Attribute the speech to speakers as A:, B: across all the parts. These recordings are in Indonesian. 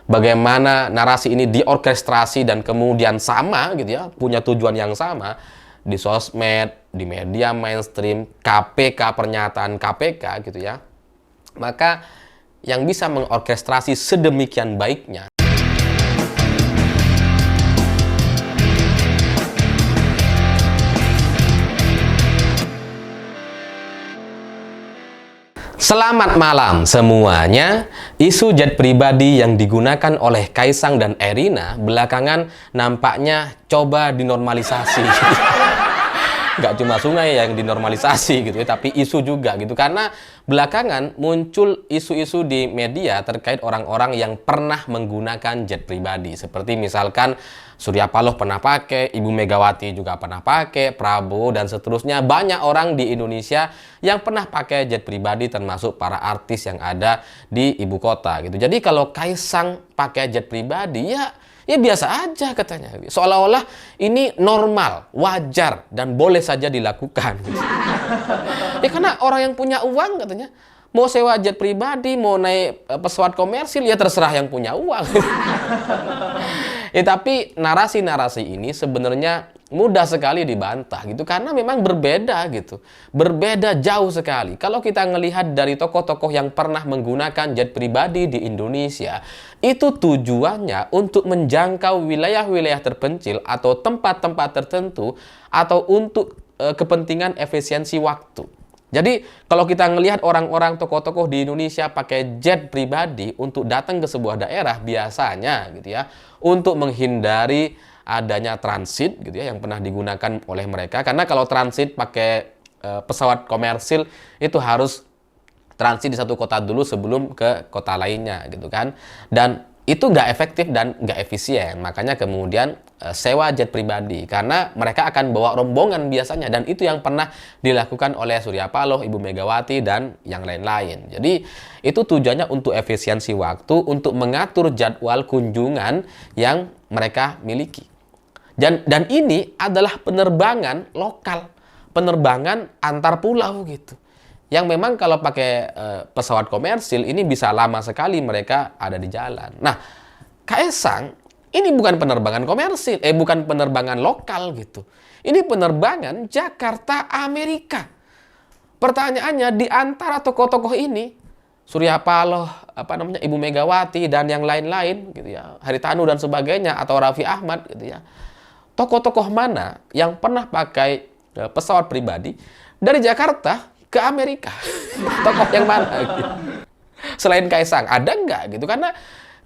A: bagaimana narasi ini diorkestrasi dan kemudian sama gitu ya, punya tujuan yang sama di sosmed, di media mainstream, KPK, pernyataan KPK gitu ya. Maka yang bisa mengorkestrasi sedemikian baiknya Selamat malam semuanya. Isu jet pribadi yang digunakan oleh Kaisang dan Erina belakangan nampaknya coba dinormalisasi. Nggak cuma sungai yang dinormalisasi gitu ya, tapi isu juga gitu. Karena belakangan muncul isu-isu di media terkait orang-orang yang pernah menggunakan jet pribadi. Seperti misalkan Surya Paloh pernah pakai, Ibu Megawati juga pernah pakai, Prabowo dan seterusnya. Banyak orang di Indonesia yang pernah pakai jet pribadi, termasuk para artis yang ada di ibu kota gitu. Jadi kalau Kaisang pakai jet pribadi ya biasa aja katanya. Seolah-olah ini normal, wajar, dan boleh saja dilakukan. Gitu. Ya karena orang yang punya uang katanya, mau sewa jet pribadi, mau naik pesawat komersil, ya terserah yang punya uang. Ya tapi narasi-narasi ini sebenarnya mudah sekali dibantah gitu, karena memang berbeda gitu. Berbeda jauh sekali. Kalau kita ngelihat dari tokoh-tokoh yang pernah menggunakan jet pribadi di Indonesia, itu tujuannya untuk menjangkau wilayah-wilayah terpencil atau tempat-tempat tertentu, atau untuk kepentingan efisiensi waktu. Jadi kalau kita ngelihat orang-orang tokoh-tokoh di Indonesia pakai jet pribadi untuk datang ke sebuah daerah, biasanya gitu ya, untuk menghindari adanya transit gitu ya yang pernah digunakan oleh mereka. Karena kalau transit pakai pesawat komersil itu harus transit di satu kota dulu sebelum ke kota lainnya gitu kan. Dan itu nggak efektif dan nggak efisien. Makanya kemudian sewa jet pribadi, karena mereka akan bawa rombongan biasanya, dan itu yang pernah dilakukan oleh Surya Paloh, Ibu Megawati, dan yang lain-lain. Jadi itu tujuannya untuk efisiensi waktu, untuk mengatur jadwal kunjungan yang mereka miliki. Dan ini adalah penerbangan lokal, penerbangan antar pulau gitu. Yang memang kalau pakai pesawat komersil ini bisa lama sekali mereka ada di jalan. Nah, Kaisang ini bukan penerbangan komersil, bukan penerbangan lokal gitu. Ini penerbangan Jakarta Amerika. Pertanyaannya, di antara tokoh-tokoh ini, Surya Paloh, Ibu Megawati dan yang lain-lain gitu ya, Haritanu dan sebagainya, atau Raffi Ahmad gitu ya. Tokoh-tokoh mana yang pernah pakai pesawat pribadi dari Jakarta ke Amerika? Tokoh yang mana gitu? Selain Kaisang, ada nggak gitu? Karena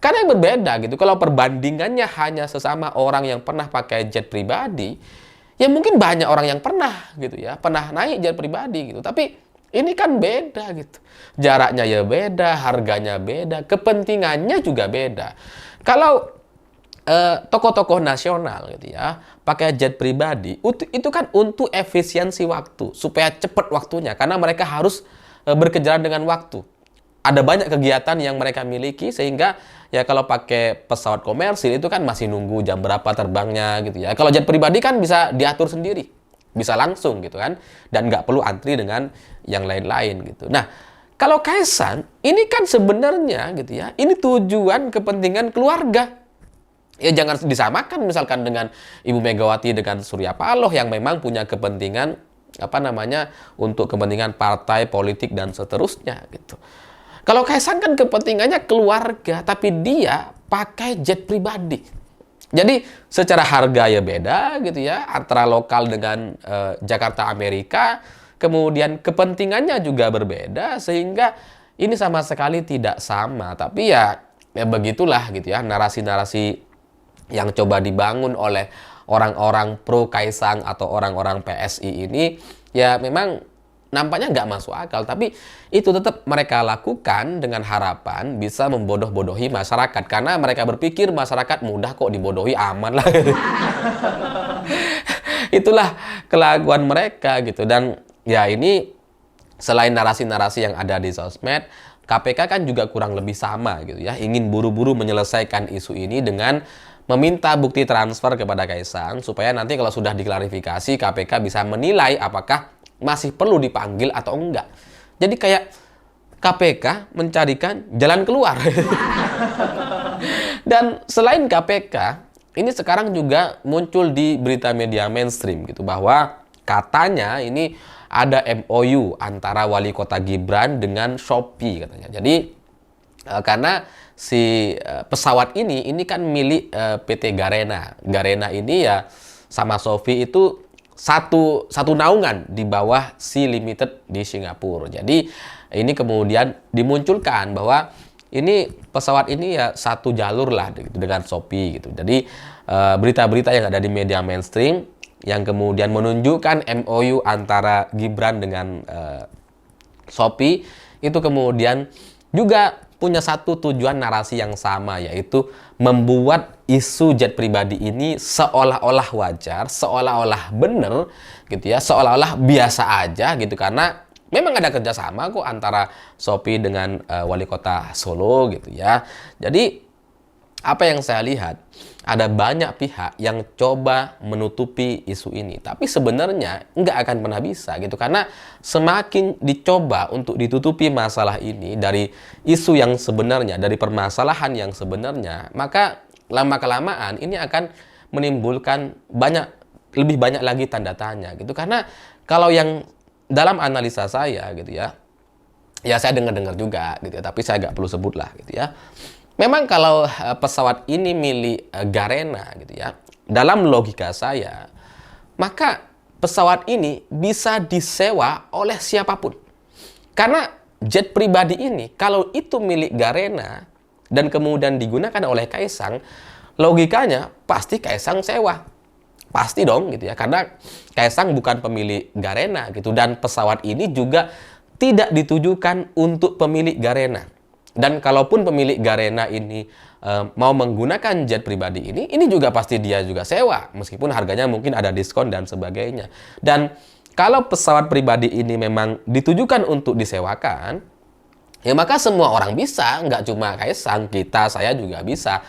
A: yang berbeda gitu. Kalau perbandingannya hanya sesama orang yang pernah pakai jet pribadi, ya mungkin banyak orang yang pernah gitu ya, pernah naik jet pribadi gitu. Tapi ini kan beda gitu. Jaraknya ya beda, harganya beda, kepentingannya juga beda. Kalau tokoh-tokoh nasional gitu ya pakai jet pribadi, itu kan untuk efisiensi waktu, supaya cepat waktunya, karena mereka harus berkejaran dengan waktu. Ada banyak kegiatan yang mereka miliki, sehingga ya kalau pakai pesawat komersil itu kan masih nunggu jam berapa terbangnya gitu ya. Kalau jet pribadi kan bisa diatur sendiri, bisa langsung gitu kan, dan nggak perlu antri dengan yang lain-lain gitu. Nah, kalau Kaisang ini kan sebenarnya gitu ya, ini tujuan kepentingan keluarga. Ya jangan disamakan misalkan dengan Ibu Megawati dengan Surya Paloh yang memang punya kepentingan untuk kepentingan partai politik dan seterusnya gitu. Kalau Kaisang kan kepentingannya keluarga, tapi dia pakai jet pribadi. Jadi secara harga ya beda gitu ya, antara lokal dengan Jakarta Amerika. Kemudian kepentingannya juga berbeda, sehingga ini sama sekali tidak sama. Tapi ya begitulah gitu ya, narasi-narasi yang coba dibangun oleh orang-orang pro Kaisang atau orang-orang PSI ini ya memang nampaknya nggak masuk akal, tapi itu tetap mereka lakukan dengan harapan bisa membodoh-bodohi masyarakat, karena mereka berpikir masyarakat mudah kok dibodohi, aman lah. Itulah kelakuan mereka gitu. Dan ya ini selain narasi-narasi yang ada di sosmed, KPK kan juga kurang lebih sama gitu ya, ingin buru-buru menyelesaikan isu ini dengan meminta bukti transfer kepada Kaisang, supaya nanti kalau sudah diklarifikasi KPK bisa menilai apakah masih perlu dipanggil atau enggak. Jadi kayak KPK mencarikan jalan keluar. Dan selain KPK, ini sekarang juga muncul di berita media mainstream gitu, bahwa katanya ini ada MOU antara wali kota Gibran dengan Shopee katanya. Jadi karena si pesawat ini kan milik PT Garena. Garena ini ya sama Shopee itu satu naungan di bawah Sea Limited di Singapura. Jadi ini kemudian dimunculkan bahwa ini pesawat ini ya satu jalur lah dengan Shopee gitu. Jadi berita-berita yang ada di media mainstream yang kemudian menunjukkan MOU antara Gibran dengan Shopee itu kemudian juga punya satu tujuan narasi yang sama, yaitu membuat isu jet pribadi ini seolah-olah wajar, seolah-olah benar gitu ya, seolah-olah biasa aja gitu, karena memang ada kerjasama kok antara Shopee dengan wali kota Solo gitu ya. Jadi apa yang saya lihat, ada banyak pihak yang coba menutupi isu ini. Tapi sebenarnya nggak akan pernah bisa gitu. Karena semakin dicoba untuk ditutupi masalah ini dari isu yang sebenarnya, dari permasalahan yang sebenarnya, maka lama-kelamaan ini akan menimbulkan lebih banyak lagi tanda tanya gitu. Karena kalau yang dalam analisa saya gitu ya, ya saya dengar-dengar juga gitu ya, tapi saya nggak perlu sebut lah gitu ya. Memang kalau pesawat ini milik Garena gitu ya, dalam logika saya, maka pesawat ini bisa disewa oleh siapapun. Karena jet pribadi ini, kalau itu milik Garena dan kemudian digunakan oleh Kaisang, logikanya pasti Kaisang sewa. Pasti dong gitu ya, karena Kaisang bukan pemilik Garena gitu, dan pesawat ini juga tidak ditujukan untuk pemilik Garena. Dan kalaupun pemilik Garena ini mau menggunakan jet pribadi ini juga pasti dia juga sewa, meskipun harganya mungkin ada diskon dan sebagainya. Dan kalau pesawat pribadi ini memang ditujukan untuk disewakan, ya maka semua orang bisa, nggak cuma Kaisang, kita, saya juga bisa.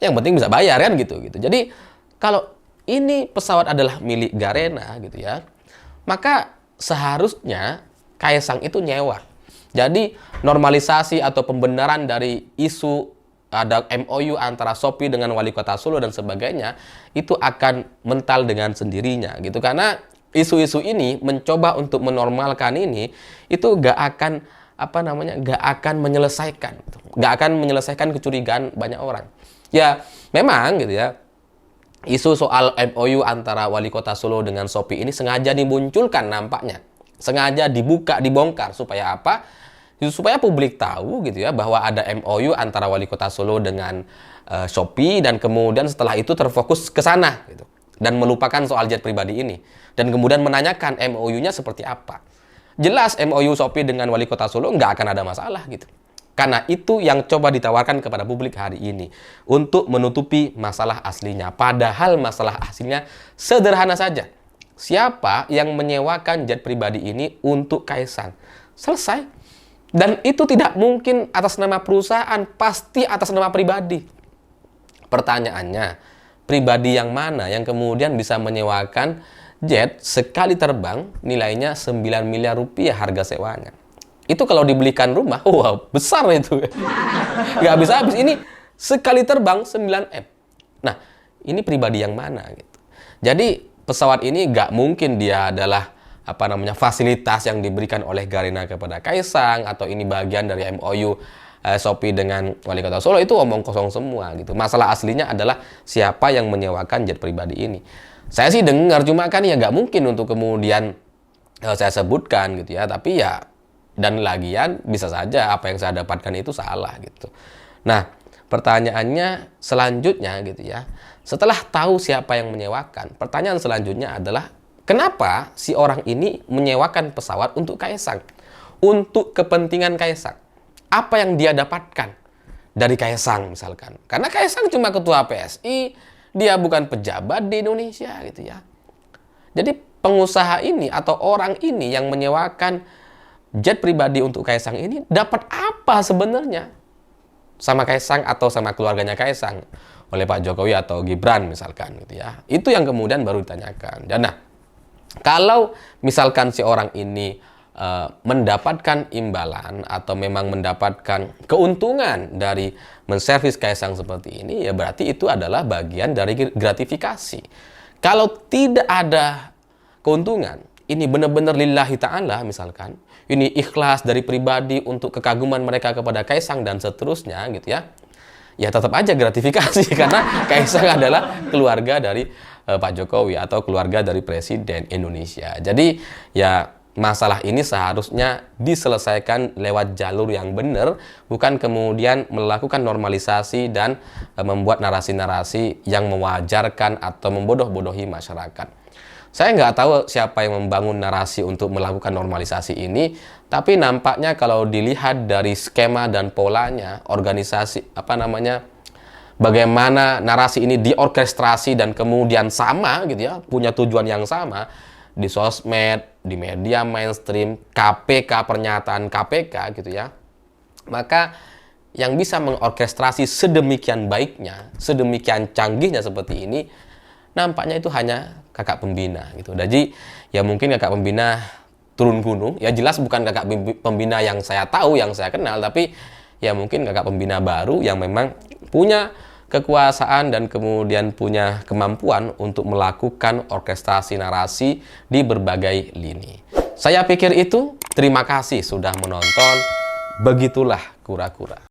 A: Yang penting bisa bayar kan gitu. Jadi kalau ini pesawat adalah milik Garena gitu ya, maka seharusnya Kaisang itu nyewa. Jadi normalisasi atau pembenaran dari isu ada MOU antara Shopee dengan wali kota Solo dan sebagainya itu akan mental dengan sendirinya gitu, karena isu-isu ini mencoba untuk menormalkan ini itu gak akan menyelesaikan kecurigaan banyak orang. Ya memang gitu ya, isu soal MOU antara wali kota Solo dengan Shopee ini sengaja dimunculkan, nampaknya sengaja dibongkar supaya apa? Supaya publik tahu gitu ya, bahwa ada MOU antara wali kota Solo dengan Shopee, dan kemudian setelah itu terfokus ke sana gitu, dan melupakan soal jet pribadi ini, dan kemudian menanyakan MOU-nya seperti apa. Jelas MOU Shopee dengan wali kota Solo nggak akan ada masalah gitu. Karena itu yang coba ditawarkan kepada publik hari ini untuk menutupi masalah aslinya. Padahal masalah aslinya sederhana saja. Siapa yang menyewakan jet pribadi ini untuk Kaisang? Selesai. Dan itu tidak mungkin atas nama perusahaan, pasti atas nama pribadi. Pertanyaannya, pribadi yang mana yang kemudian bisa menyewakan jet sekali terbang nilainya 9 miliar rupiah harga sewanya? Itu kalau dibelikan rumah, wow, besar itu. Nggak bisa habis. Ini sekali terbang 9M. Nah, ini pribadi yang mana gitu. Jadi pesawat ini nggak mungkin dia adalah fasilitas yang diberikan oleh Garena kepada Kaisang, atau ini bagian dari MOU Shopee dengan wali kota Solo. Itu omong kosong semua gitu. Masalah aslinya adalah siapa yang menyewakan jet pribadi ini. Saya sih dengar, cuma kan ya nggak mungkin untuk kemudian saya sebutkan gitu ya. Tapi ya, dan lagian bisa saja apa yang saya dapatkan itu salah gitu. Nah, pertanyaannya selanjutnya gitu ya, setelah tahu siapa yang menyewakan, pertanyaan selanjutnya adalah, kenapa si orang ini menyewakan pesawat untuk Kaisang? Untuk kepentingan Kaisang. Apa yang dia dapatkan dari Kaisang misalkan? Karena Kaisang cuma ketua PSI, dia bukan pejabat di Indonesia gitu ya. Jadi pengusaha ini atau orang ini yang menyewakan jet pribadi untuk Kaisang ini dapat apa sebenarnya sama Kaisang atau sama keluarganya Kaisang oleh Pak Jokowi atau Gibran misalkan gitu ya. Itu yang kemudian baru ditanyakan. Dan nah, kalau misalkan si orang ini mendapatkan imbalan atau memang mendapatkan keuntungan dari menservis Kaisang seperti ini, ya berarti itu adalah bagian dari gratifikasi. Kalau tidak ada keuntungan, ini benar-benar lillahi ta'ala misalkan, ini ikhlas dari pribadi untuk kekaguman mereka kepada Kaisang dan seterusnya gitu ya, ya tetap aja gratifikasi karena Kaisang adalah keluarga dari Pak Jokowi atau keluarga dari Presiden Indonesia. Jadi ya masalah ini seharusnya diselesaikan lewat jalur yang benar, bukan kemudian melakukan normalisasi dan membuat narasi-narasi yang mewajarkan atau membodoh-bodohi masyarakat. Saya nggak tahu siapa yang membangun narasi untuk melakukan normalisasi ini, tapi nampaknya kalau dilihat dari skema dan polanya, organisasi, bagaimana narasi ini diorkestrasi dan kemudian sama gitu ya, punya tujuan yang sama, di sosmed, di media mainstream, KPK, pernyataan KPK gitu ya. Maka yang bisa mengorkestrasi sedemikian baiknya, sedemikian canggihnya seperti ini, nampaknya itu hanya kakak pembina gitu. Jadi ya mungkin kakak pembina turun gunung, ya jelas bukan kakak pembina yang saya tahu, yang saya kenal, tapi ya mungkin kakak pembina baru yang memang punya kekuasaan dan kemudian punya kemampuan untuk melakukan orkestrasi narasi di berbagai lini. Saya pikir itu. Terima kasih sudah menonton. Begitulah kura-kura.